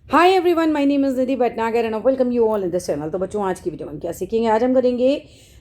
Hi everyone, my name is Nidhi Bhatnagar and welcome you all in this channel. तो बच्चों, आज की video में हम क्या सीखेंगे? आज हम करेंगे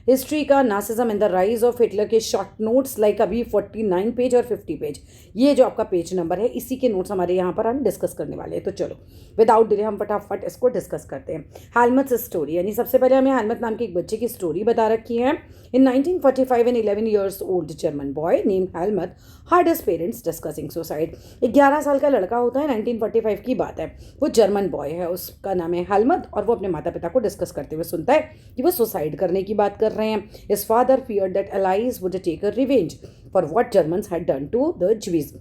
हिस्ट्री का Nazism and the rise of Hitler के शॉर्ट नोट्स, लाइक अभी 49 पेज और 50 पेज। ये जो आपका पेज नंबर है, इसी के नोट्स हमारे यहाँ पर हम डिस्कस करने वाले हैं। तो चलो विदाउट डिले हम फटाफट इसको डिस्कस करते हैं। हेलमट्स स्टोरी, यानी सबसे पहले हमें हेलमट नाम के एक बच्चे की स्टोरी बता रखी है। In 1945 an 11 years old German boy name Helmut heard his parents discussing suicide. 11 साल का लड़का होता है, 1945 की बात है। वो जर्मन बॉय है, उसका नाम है हेलमट, और वो अपने माता पिता को डिस्कस करते हुए सुनता है कि वो सुसाइड करने की बात कर रहे हैं। His father feared that allies would take a revenge for what Germans had done to the Jews.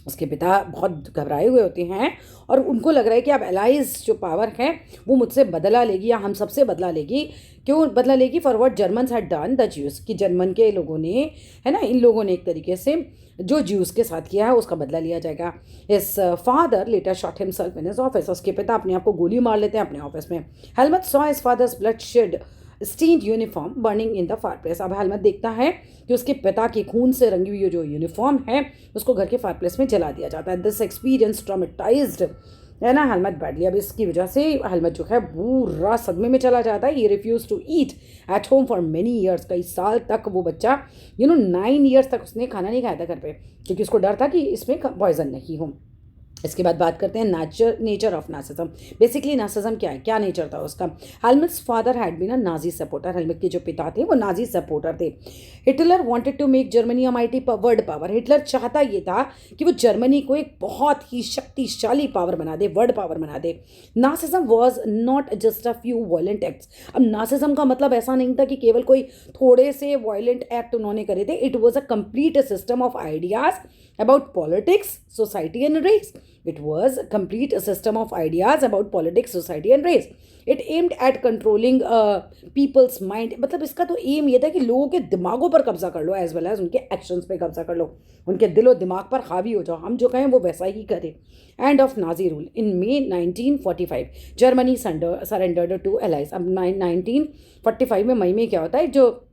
उसके पिता बहुत घबराए हुए होते हैं और उनको लग रहा है कि अब एलाइज जो पावर है वो मुझसे बदला लेगी या हम सबसे बदला लेगी। क्यों बदला लेगी? For what Germans had done the Jews, कि जर्मन के लोगों ने, है ना, इन लोगों ने एक तरीके से जो ज्यूज के साथ किया है उसका बदला लिया जाएगा। His father later shot himself in his office, उसके पिता अपने आप को गोली मार लेते हैं अपने ऑफिस में। Helmut saw his father's blood shed stained uniform burning in the fireplace. अब हेलमट देखता है कि उसके पिता की खून से रंगी हुई जो यूनिफॉर्म है उसको घर के फायरप्लेस में जला दिया जाता है। दिस एक्सपीरियंस ट्रॉमेटाइज्ड, है ना, हेलमट बैडली। अब इसकी वजह से हेलमट जो है पूरा सदमे में चला जाता है। ये refuse to eat at home for many years, कई साल तक वो बच्चा 9 ईयर्स तक उसने खाना नहीं खाया था घर पे, क्योंकि उसको डर था कि इसमें पॉइजन नहीं हो। इसके बाद बात करते हैं nature of Nazism. Basically Nazism क्या है, क्या नेचर था उसका? Helmut's father had been a Nazi supporter. Helmut के जो पिता थे वो नाजी सपोर्टर थे। Hitler wanted to make Germany a mighty world power. Hitler चाहता ये था कि वो जर्मनी को एक बहुत ही शक्तिशाली पावर बना दे, वर्ल्ड पावर बना दे। Nazism was not just a few violent acts. अब नासिज्म का मतलब ऐसा नहीं था कि केवल कोई थोड़े से वायलेंट एक्ट उन्होंने करे थे। It was a complete system of ideas about politics, society and race. It was a complete system of ideas about politics, society and race. It aimed at controlling people's mind. मतलब इसका तो M ये था कि लोगों के दिमागों पर कब्जा कर लो, एज वेल एज उनके एक्शंस पे कब्जा कर लो, उनके दिलो दिमाग पर हावी हो जाओ, हम जो कहें वो वैसा ही करें। End of Nazi rule in May 1945 Germany surrendered to allies. अब 1945 में मई में क्या होता है, जो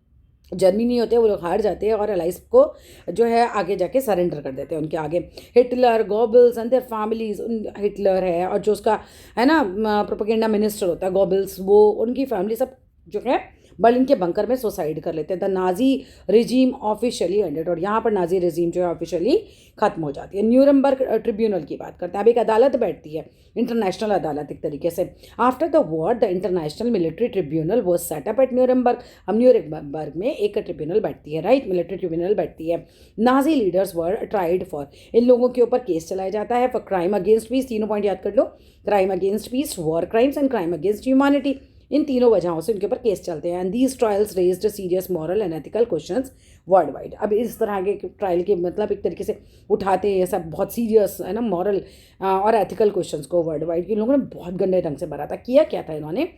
जर्मनी होते हैं वो लोग हार जाते हैं और एलाइज को जो है आगे जाके सरेंडर कर देते हैं उनके आगे। Hitler, Goebbels and their families, Hitler है और जो उसका, है ना, प्रोपेगेंडा मिनिस्टर होता है गोबल्स, वो उनकी फैमिली सब जो है बर्लिन के बंकर में सुसाइड कर लेते हैं। The Nazi regime officially ended, और यहाँ पर नाजी रिजीम जो है ऑफिशियली खत्म हो जाती है। न्यूरमबर्ग ट्रिब्यूनल की बात करते हैं। अब एक अदालत बैठती है, इंटरनेशनल अदालत एक तरीके से। After the war the international military tribunal was set up at Nuremberg. अब न्यूरमबर्ग में एक ट्रिब्यूनल बैठती है, राइट, मिलिट्री ट्रिब्यूनल बैठती है। Nazi leaders were tried for, इन लोगों के ऊपर केस चलाया जाता है फॉर क्राइम अगेंस्ट पीस। तीनों पॉइंट याद कर लो, crime against peace, war crimes and crime against humanity. इन तीनों वजहों से उनके ऊपर केस चलते हैं। And these trials raised serious moral and ethical questions worldwide. अब इस तरह के ट्रायल के मतलब एक तरीके से उठाते हैं ये सब बहुत सीरियस, है ना, मॉरल और एथिकल क्वेश्चंस को वर्ल्ड वाइड। इन लोगों ने बहुत गंदे ढंग से भरा था। किया क्या था इन्होंने?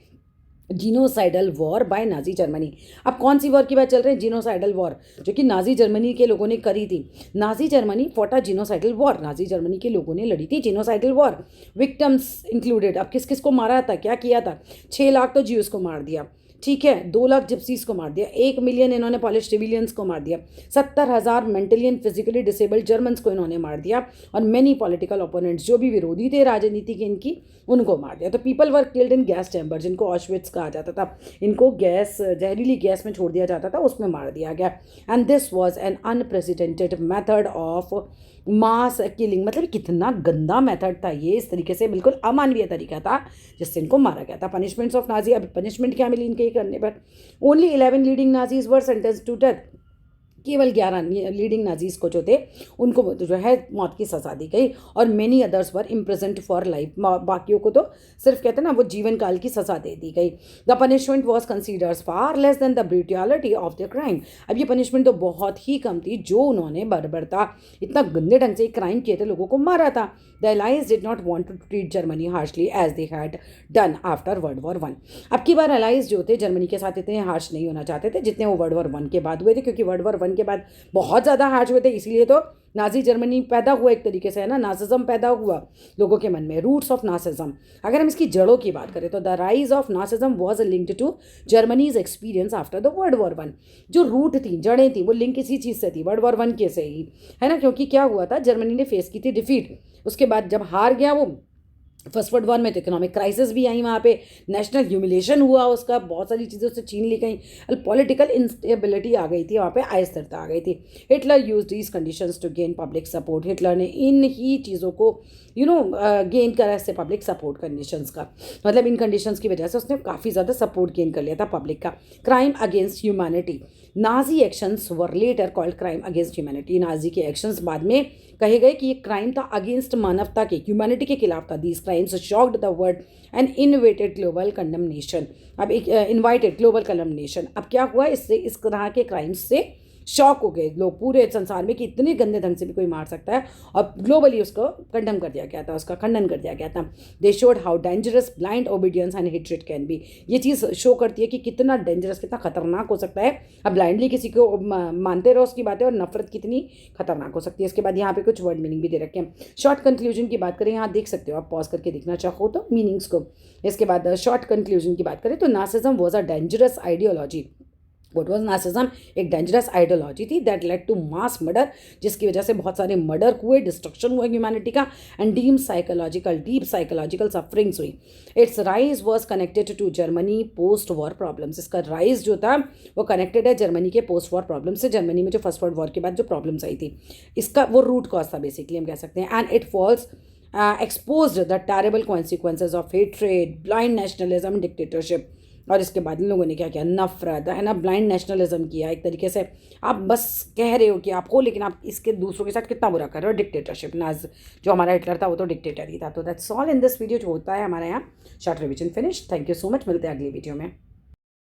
जीनोसाइडल वॉर बाय नाजी जर्मनी। अब कौन सी वॉर की बात चल रही है? जीनोसाइडल वॉर, जो कि नाजी जर्मनी के लोगों ने करी थी। Nazi Germany fought a genocidal war, Nazi Germany के लोगों ने लड़ी थी जीनोसाइडल वॉर। विक्टिम्स इंक्लूडेड, अब किस किस को मारा था, क्या किया था? 6 लाख तो ज्यूज को मार दिया, ठीक है, 2 लाख जिप्सीज को मार दिया, 1 मिलियन इन्होंने पॉलिश सिविलियंस को मार दिया, 70,000 mentally and physically disabled Germans को इन्होंने मार दिया, और मेनी पॉलिटिकल ओपोनेंट्स, जो भी विरोधी थे राजनीति के इनकी, उनको मार दिया। तो people were killed in gas chamber, जिनको ऑशविट्स कहा जाता था, इनको गैस, जहरीली गैस में छोड़ दिया जाता था, उसमें मार दिया गया। And this was an unprecedented method of mass killing. मतलब कितना गंदा मेथड था ये, इस तरीके से बिल्कुल अमानवीय तरीका था जिससे इनको मारा गया था। पनिशमेंट्स ऑफ नाजी, अब पनिशमेंट क्या मिली इनके करने पर? Only 11 leading Nazis were sentence to death. केवल 11 लीडिंग नाजीज को जो थे उनको जो है मौत की सजा दी गई, और many others were imprisoned for life. बाकियों को तो सिर्फ कहते हैं ना वो जीवन काल की सजा दे दी गई। The punishment was considers far less than the brutality of the crime. अब ये पनिशमेंट तो बहुत ही कम थी जो उन्होंने बर्बरता, इतना गंदे ढंग से क्राइम किए थे, लोगों को मारा था। The allies did not want to treat Germany harshly as they had done after world war 1। अब की बार एलाइज जो थे जर्मनी के साथ इतने हार्श नहीं होना चाहते थे जितने वो वर्ल्ड वॉर 1 के बाद हुए थे, क्योंकि वर्ल्ड वॉर 1 के बाद बहुत ज़्यादा हार्श हुए थे। इसलिए तो नाजी जर्मनी पैदा हुआ एक तरीके से, है ना, नासिज्म पैदा हुआ लोगों के मन में। रूट्स ऑफ नासिज्म, अगर हम इसकी जड़ों की बात करें तो the rise of Nazism was linked to Germany's experience after the world war 1। जो रूट थी, जड़ें थी, वो लिंक इसी चीज़ से थी, वर्ल्ड वॉर 1 के से ही, है ना, क्योंकि क्या हुआ था, जर्मनी ने फेस की थी डिफीट। उसके बाद जब हार गया वो फर्स्ट वर्ल्ड वॉर में तो इकोनॉमिक क्राइसिस भी आई, वहाँ पे नेशनल ह्यूमिलेशन हुआ उसका, बहुत सारी चीज़ें उससे छीन ली गई, पॉलिटिकल इंस्टेबिलिटी आ गई थी वहाँ पे, अस्थिरता आ गई थी। Hitler use these conditions to gain public support. Hitler ने इन ही चीज़ों को गेन करा इससे पब्लिक सपोर्ट कंडीशंस का, मतलब इन कंडीशंस की वजह से उसने काफ़ी ज़्यादा सपोर्ट गेन कर लिया था पब्लिक का। Crime against humanity, Nazi actions were later called crime against humanity. Nazi के एक्शंस बाद में कहे गए कि ये क्राइम था अगेंस्ट मानवता के, ह्यूमैनिटी के खिलाफ था। These crimes shocked the world and innovated global condemnation. अब एक इन्वाइटेड ग्लोबल कंडमनेशन। अब क्या हुआ, इससे इस तरह के क्राइम्स से शॉक हो गए लोग पूरे संसार में कि इतने गंदे ढंग से भी कोई मार सकता है, और ग्लोबली उसको कंडम कर दिया गया था, उसका खंडन कर दिया गया था। They showed how dangerous blind obedience and hatred can be. ये चीज़ शो करती है कि कितना डेंजरस, कितना खतरनाक हो सकता है। अब ब्लाइंडली किसी को मानते रहो उसकी बातें, और नफरत कितनी खतरनाक हो सकती है। इसके बाद यहाँ पे कुछ वर्ड मीनिंग भी दे रखे हैं। शॉर्ट कंक्लूजन की बात करें, यहाँ देख सकते हो आप, पॉज करके देखना चाहो तो मीनिंग्स को। इसके बाद शॉर्ट कंक्लूजन की बात करें तो narcissism was a dangerous ideology. What was narcissism, एक डेंजरस आइडियोलॉजी थी that led to mass murder, जिसकी वजह से बहुत सारे मर्डर हुए, डिस्ट्रक्शन हुआ ह्यूमैनिटी का, एंड डीप साइकोलॉजिकल सफरिंग्स हुई। Its rise was connected to Germany post war problems. इसका राइज जो था वो कनेक्टेड है जर्मनी के पोस्ट वॉर प्रॉब्लम से। जर्मनी में जो फर्स्ट वर्ल्ड वॉर के बाद जो प्रॉब्लम्स आई थी, इसका वो रूट कॉज था बेसिकली, हम कह सकते हैं। And it falls exposed the terrible consequences of hatred, blind nationalism, dictatorship। और इसके बाद इन लोगों ने क्या किया, नफरत है ना, ब्लाइंड नेशनलिज्म किया। एक तरीके से आप बस कह रहे हो कि आप हो, लेकिन आप इसके दूसरों के साथ कितना बुरा कर रहे हो। डिक्टेटरशिप नाज, जो हमारा हिटलर था वो तो डिक्टेटर ही था। तो that's all in this video, जो होता है हमारे यहाँ। Short revision finish. Thank you so much, मिलते हैं अगली वीडियो में।